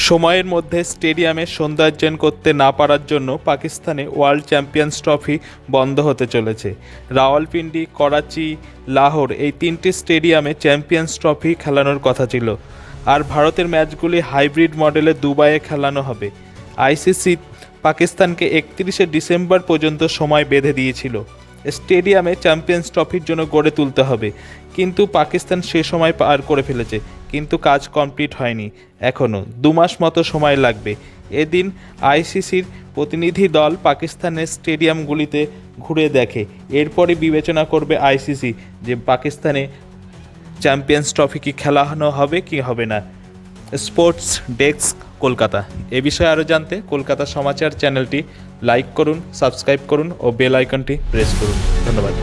সময়ের মধ্যে স্টেডিয়ামে সৌন্দর্যায়ন করতে না পারার জন্য পাকিস্তানে ওয়ার্ল্ড চ্যাম্পিয়ন্স ট্রফি বন্ধ হতে চলেছে। রাওয়ালপিন্ডি, করাচি, লাহোর এই তিনটি স্টেডিয়ামে চ্যাম্পিয়ন্স ট্রফি খেলানোর কথা ছিল, আর ভারতের ম্যাচগুলি হাইব্রিড মডেলে দুবাইয়ে খেলানো হবে। আইসিসি পাকিস্তানকে 31শে ডিসেম্বর পর্যন্ত সময় বেঁধে দিয়েছিল স্টেডিয়ামে চ্যাম্পিয়ন্স ট্রফির জন্য গড়ে তুলতে হবে, কিন্তু পাকিস্তান সে সময় পার করে ফেলেছে, কিন্তু কাজ কমপ্লিট হয়নি। এখনও 2 মাস মতো সময় লাগবে। এদিন আইসিসির প্রতিনিধি দল পাকিস্তানের স্টেডিয়ামগুলিতে ঘুরে দেখে, এরপরে বিবেচনা করবে আইসিসি যে পাকিস্তানে চ্যাম্পিয়ন্স ট্রফি কি খেলানো হবে কি হবে না। Sports desk, Kolkata. এ বিষয়ে আরও জানতে কলকাতা সমাচার চ্যানেলটি লাইক করুন, সাবস্ক্রাইব করুন ও বেল আইকনটি প্রেস করুন। ধন্যবাদ।